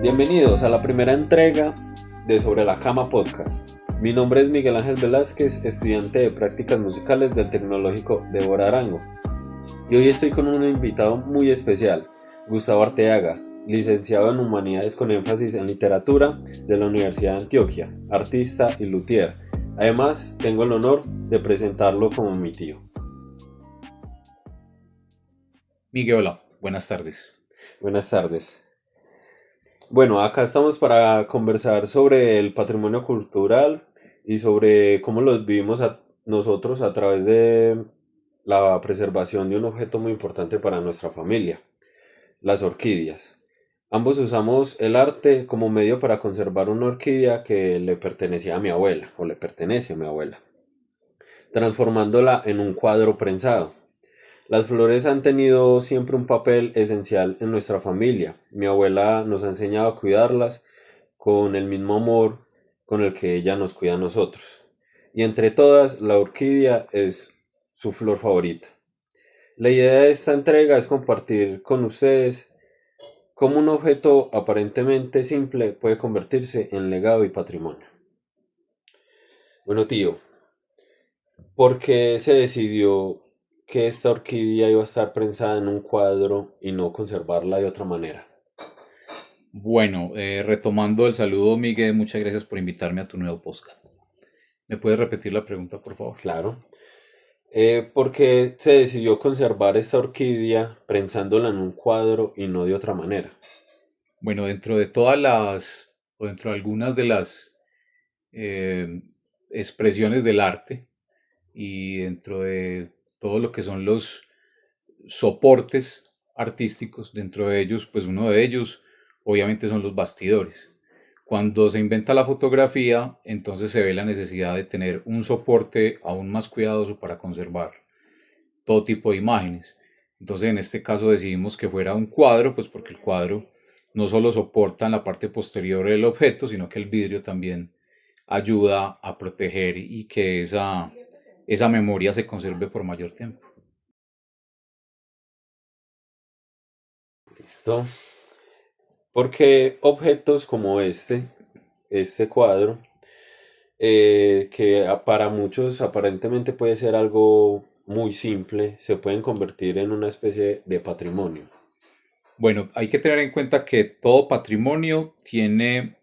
Bienvenidos a la primera entrega de Sobre la Cama Podcast. Mi nombre es Miguel Ángel Velázquez, estudiante de prácticas musicales del Tecnológico de Arango. Y hoy estoy con un invitado muy especial, Gustavo Arteaga, licenciado en Humanidades con énfasis en literatura de la Universidad de Antioquia, artista y luthier. Además, tengo el honor de presentarlo como mi tío. Miguel, hola, buenas tardes. Buenas tardes. Bueno, acá estamos para conversar sobre el patrimonio cultural y sobre cómo los vivimos nosotros a través de la preservación de un objeto muy importante para nuestra familia, las orquídeas. Ambos usamos el arte como medio para conservar una orquídea que le pertenecía a mi abuela, o le pertenece a mi abuela, transformándola en un cuadro prensado. Las flores han tenido siempre un papel esencial en nuestra familia. Mi abuela nos ha enseñado a cuidarlas con el mismo amor con el que ella nos cuida a nosotros. Y entre todas, la orquídea es su flor favorita. La idea de esta entrega es compartir con ustedes cómo un objeto aparentemente simple puede convertirse en legado y patrimonio. Bueno, tío, ¿por qué se decidió que esta orquídea iba a estar prensada en un cuadro y no conservarla de otra manera? Bueno, retomando el saludo, Miguel, muchas gracias por invitarme a tu nuevo podcast. ¿Me puedes repetir la pregunta, por favor? Claro. ¿Por qué se decidió conservar esta orquídea prensándola en un cuadro y no de otra manera? Bueno, dentro de todas las, o dentro de algunas de las eh, expresiones del arte y dentro de todo lo que son los soportes artísticos, dentro de ellos, pues uno de ellos obviamente son los bastidores. Cuando se inventa la fotografía, entonces se ve la necesidad de tener un soporte aún más cuidadoso para conservar todo tipo de imágenes. Entonces en este caso decidimos que fuera un cuadro, pues porque el cuadro no solo soporta en la parte posterior del objeto, sino que el vidrio también ayuda a proteger y que esa memoria se conserve por mayor tiempo. ¿Listo? Porque objetos como este cuadro, que para muchos aparentemente puede ser algo muy simple, se pueden convertir en una especie de patrimonio. Bueno, hay que tener en cuenta que todo patrimonio tiene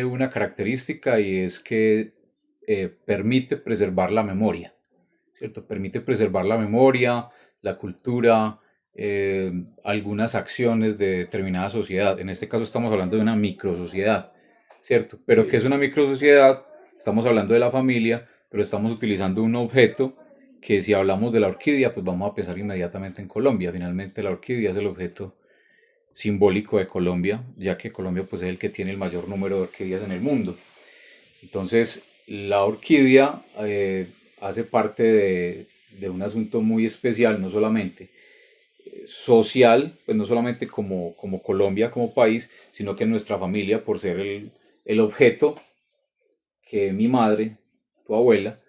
una característica y es que permite preservar la memoria, ¿cierto? Permite preservar la memoria, la cultura, eh, algunas acciones de determinada sociedad. En este caso estamos hablando de una microsociedad, ¿cierto? Pero ¿qué Sí. es una microsociedad? Estamos hablando de la familia, pero estamos utilizando un objeto que si hablamos de la orquídea, pues vamos a pensar inmediatamente en Colombia. Finalmente la orquídea es el objeto simbólico de Colombia, ya que Colombia pues es el que tiene el mayor número de orquídeas en el mundo. Entonces, la orquídea hace parte de un asunto muy especial, no solamente social, pues no solamente como Colombia, como país, sino que nuestra familia, por ser el objeto que mi madre, tu abuela,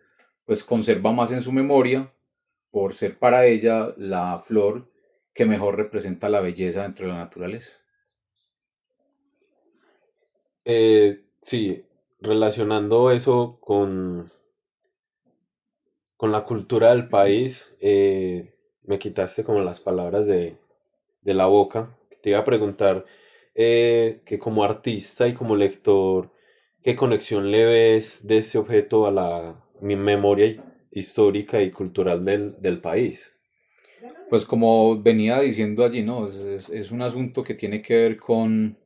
pues conserva más en su memoria, por ser para ella la flor que mejor representa la belleza dentro de la naturaleza. Sí, relacionando eso con la cultura del país, me quitaste como las palabras de la boca. Te iba a preguntar que como artista y como lector, ¿qué conexión le ves de ese objeto a la mi memoria histórica y cultural del país? Pues como venía diciendo allí, ¿no? Es un asunto que tiene que ver con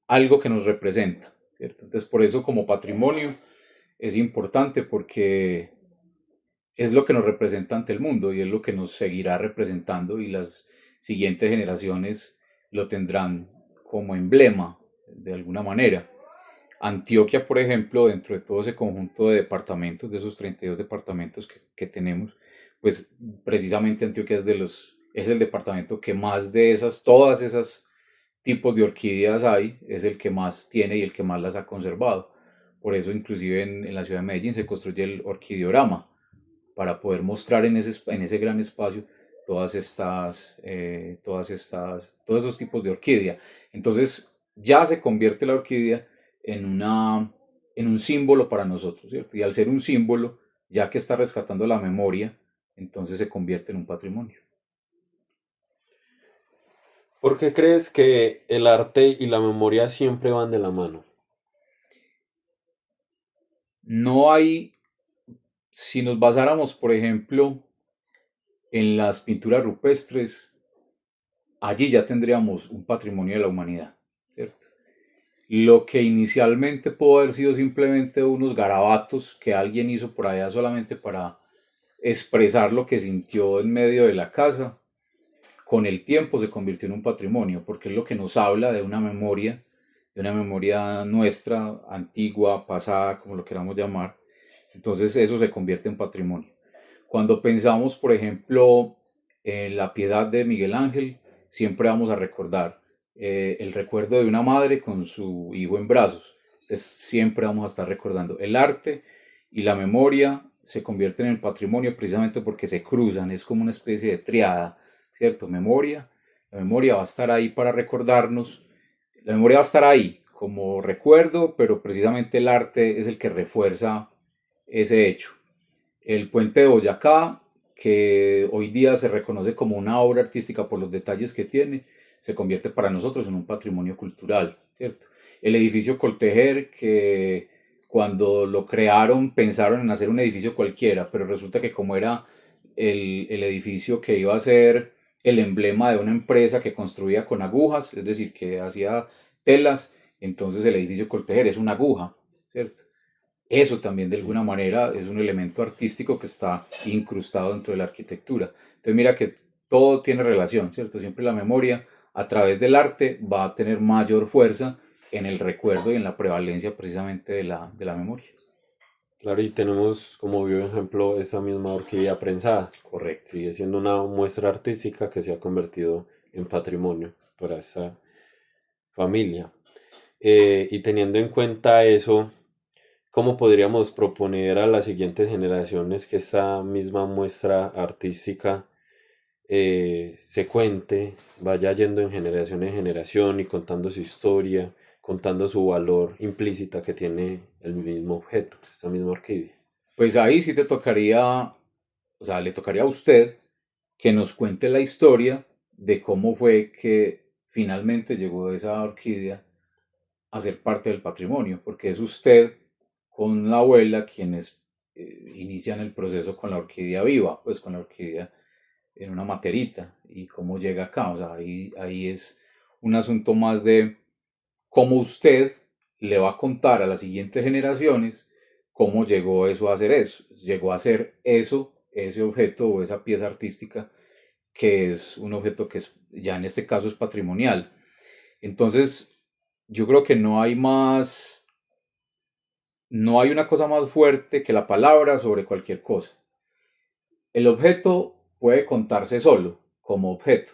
algo que nos representa, ¿cierto? Entonces, por eso como patrimonio es importante porque es lo que nos representa ante el mundo y es lo que nos seguirá representando y las siguientes generaciones lo tendrán como emblema de alguna manera. Antioquia, por ejemplo, dentro de todo ese conjunto de departamentos, de esos 32 departamentos que tenemos, pues precisamente Antioquia es el departamento que más de todas esas tipos de orquídeas hay, es el que más tiene y el que más las ha conservado. Por eso inclusive en la ciudad de Medellín se construye el orquideorama, para poder mostrar en ese gran espacio todos esos tipos de orquídea. Entonces ya se convierte la orquídea en en un símbolo para nosotros, ¿cierto? Y al ser un símbolo, ya que está rescatando la memoria, entonces se convierte en un patrimonio. ¿Por qué crees que el arte y la memoria siempre van de la mano? No hay, si nos basáramos, por ejemplo, en las pinturas rupestres, allí ya tendríamos un patrimonio de la humanidad, ¿cierto? Lo que inicialmente pudo haber sido simplemente unos garabatos que alguien hizo por allá solamente para expresar lo que sintió en medio de la casa, con el tiempo se convirtió en un patrimonio, porque es lo que nos habla de una memoria nuestra, antigua, pasada, como lo queramos llamar. Entonces eso se convierte en patrimonio. Cuando pensamos, por ejemplo, en la piedad de Miguel Ángel, siempre vamos a recordar el recuerdo de una madre con su hijo en brazos. Entonces siempre vamos a estar recordando. El arte y la memoria se convierten en patrimonio precisamente porque se cruzan, es como una especie de triada, ¿cierto? La memoria va a estar ahí para recordarnos, la memoria va a estar ahí como recuerdo, pero precisamente el arte es el que refuerza ese hecho. El puente de Boyacá, que hoy día se reconoce como una obra artística por los detalles que tiene, se convierte para nosotros en un patrimonio cultural, ¿cierto? El edificio Coltejer, que cuando lo crearon pensaron en hacer un edificio cualquiera, pero resulta que como era el edificio que iba a ser el emblema de una empresa que construía con agujas, es decir, que hacía telas, entonces el edificio Coltejer es una aguja, ¿cierto? Eso también de Sí. alguna manera es un elemento artístico que está incrustado dentro de la arquitectura. Entonces mira que todo tiene relación, ¿cierto? Siempre la memoria a través del arte va a tener mayor fuerza en el recuerdo y en la prevalencia precisamente de la memoria. Claro, y tenemos como vivo ejemplo esa misma orquídea prensada. Correcto. Sigue siendo una muestra artística que se ha convertido en patrimonio para esa familia. Y teniendo en cuenta eso, ¿cómo podríamos proponer a las siguientes generaciones que esta misma muestra artística se cuente, vaya yendo en generación y contando su historia, contando su valor implícita que tiene el mismo objeto, esta misma orquídea? Pues ahí sí te tocaría, o sea, le tocaría a usted que nos cuente la historia de cómo fue que finalmente llegó esa orquídea a ser parte del patrimonio, porque es usted con la abuela quienes inician el proceso con la orquídea viva, pues con la orquídea en una materita y cómo llega acá. O sea, ahí es un asunto más de cómo usted le va a contar a las siguientes generaciones cómo llegó eso a ser eso, llegó a ser eso, ese objeto o esa pieza artística que es un objeto que es, ya en este caso es patrimonial. Entonces, yo creo que no hay una cosa más fuerte que la palabra sobre cualquier cosa. El objeto puede contarse solo, como objeto,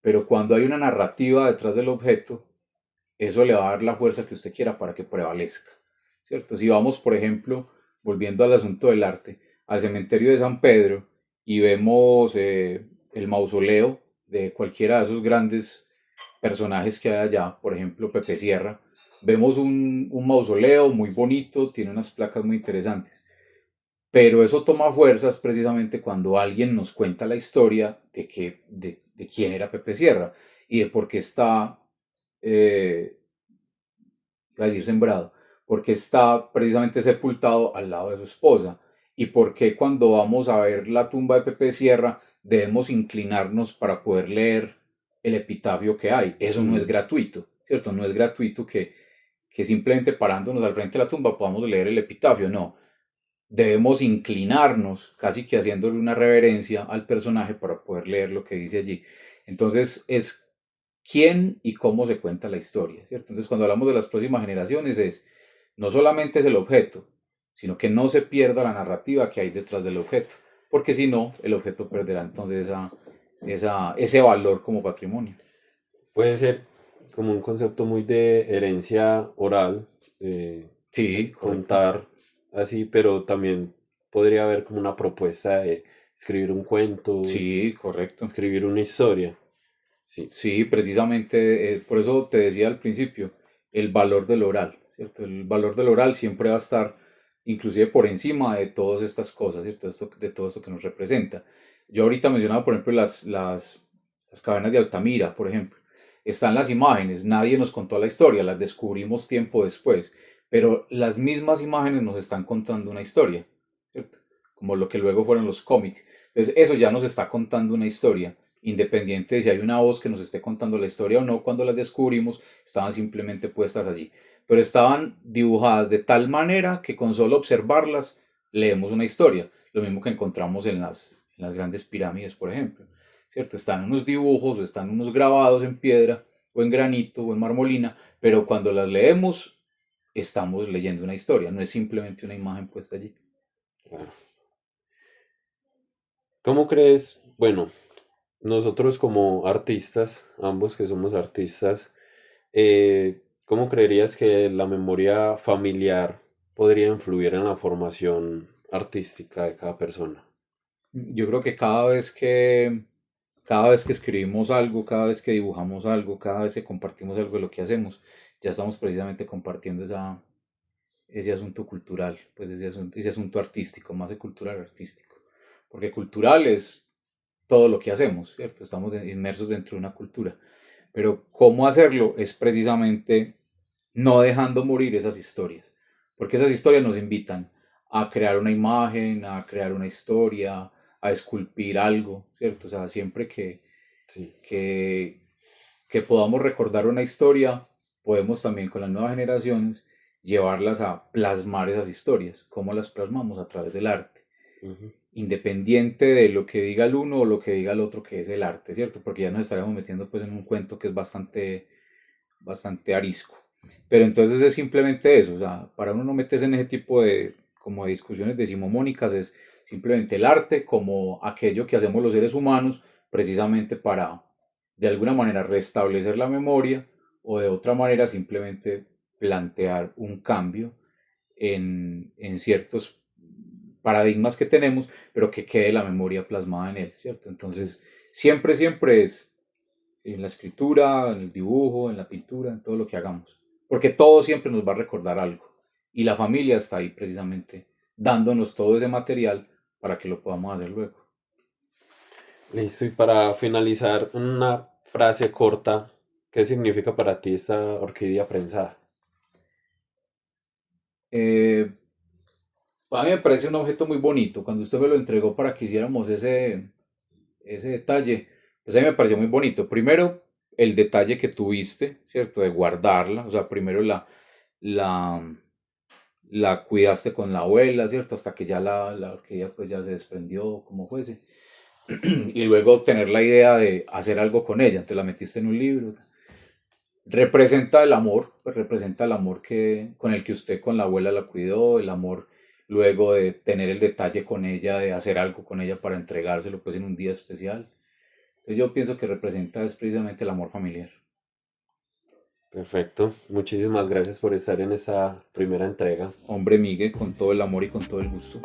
pero cuando hay una narrativa detrás del objeto, eso le va a dar la fuerza que usted quiera para que prevalezca, ¿cierto? Si vamos, por ejemplo, volviendo al asunto del arte, al cementerio de San Pedro y vemos el mausoleo de cualquiera de esos grandes personajes que hay allá, por ejemplo, Pepe Sierra, vemos un mausoleo muy bonito, tiene unas placas muy interesantes, pero eso toma fuerzas precisamente cuando alguien nos cuenta la historia de quién era Pepe Sierra y de por qué está, eh, iba a decir sembrado, porque está precisamente sepultado al lado de su esposa y por qué cuando vamos a ver la tumba de Pepe Sierra debemos inclinarnos para poder leer el epitafio que hay. Eso no es Mm. gratuito, ¿cierto? No es gratuito que simplemente parándonos al frente de la tumba podamos leer el epitafio, no. Debemos inclinarnos, casi que haciéndole una reverencia al personaje para poder leer lo que dice allí. Entonces es quién y cómo se cuenta la historia, ¿cierto? Entonces cuando hablamos de las próximas generaciones es, no solamente es el objeto, sino que no se pierda la narrativa que hay detrás del objeto, porque si no, el objeto perderá entonces ese valor como patrimonio. Puede ser como un concepto muy de herencia oral, Sí, correcto. contar así, pero también podría haber como una propuesta de escribir un cuento, Sí, correcto. escribir una historia. Sí, Sí, precisamente, por eso te decía al principio, el valor del oral, ¿cierto? El valor del oral siempre va a estar inclusive por encima de todas estas cosas, ¿cierto? De todo esto que nos representa. Yo ahorita mencionaba, por ejemplo, las cavernas de Altamira, por ejemplo. Están las imágenes, nadie nos contó la historia, las descubrimos tiempo después, pero las mismas imágenes nos están contando una historia, ¿cierto? Como lo que luego fueron los cómics. Entonces, eso ya nos está contando una historia independiente de si hay una voz que nos esté contando la historia o no, cuando las descubrimos, estaban simplemente puestas allí. Pero estaban dibujadas de tal manera que con solo observarlas leemos una historia. Lo mismo que encontramos en las grandes pirámides, por ejemplo. ¿Cierto? Están unos dibujos o están unos grabados en piedra o en granito o en marmolina, pero cuando las leemos estamos leyendo una historia, no es simplemente una imagen puesta allí. claro. ¿Cómo crees? Bueno, nosotros como artistas, ambos que somos artistas, ¿cómo creerías que la memoria familiar podría influir en la formación artística de cada persona? Yo creo que cada vez que escribimos algo, cada vez que dibujamos algo, cada vez que compartimos algo de lo que hacemos, ya estamos precisamente compartiendo ese asunto cultural, pues ese asunto artístico, más de cultural artístico. Porque cultural es todo lo que hacemos, ¿cierto? Estamos inmersos dentro de una cultura. Pero cómo hacerlo es precisamente no dejando morir esas historias. Porque esas historias nos invitan a crear una imagen, a crear una historia, a esculpir algo, ¿cierto? O sea, siempre Sí, que, que podamos recordar una historia, podemos también con las nuevas generaciones llevarlas a plasmar esas historias. ¿Cómo las plasmamos? A través del arte, ujú, independiente de lo que diga el uno o lo que diga el otro, que es el arte, ¿cierto? Porque ya nos estaremos metiendo pues en un cuento que es bastante arisco. Pero entonces es simplemente eso, o sea, para uno no meterse en ese tipo de, como de discusiones decimomónicas, es simplemente el arte como aquello que hacemos los seres humanos precisamente para, de alguna manera, restablecer la memoria o de otra manera simplemente plantear un cambio en ciertos paradigmas que tenemos, pero que quede la memoria plasmada en él, ¿cierto? sí. Entonces, siempre es en la escritura, en el dibujo, en la pintura, en todo lo que hagamos. Porque todo siempre nos va a recordar algo. Y la familia está ahí precisamente dándonos todo ese material para que lo podamos hacer luego. Listo, y para finalizar, una frase corta, ¿qué significa para ti esta orquídea prensada? Eh, a mí me parece un objeto muy bonito. Cuando usted me lo entregó para que hiciéramos ese detalle, pues a mí me pareció muy bonito. Primero, el detalle que tuviste, ¿cierto? De guardarla. O sea, primero la, la cuidaste con la abuela, ¿cierto? Hasta que ya la orquídea pues ya se desprendió, como fuese. Y luego tener la idea de hacer algo con ella, entonces la metiste en un libro. Representa el amor, pues representa el amor con el que usted con la abuela la cuidó, el amor luego de tener el detalle con ella, de hacer algo con ella para entregárselo pues en un día especial. Entonces yo pienso que representa es precisamente el amor familiar. Perfecto, muchísimas gracias por estar en esta primera entrega. Hombre, Miguel, con todo el amor y con todo el gusto.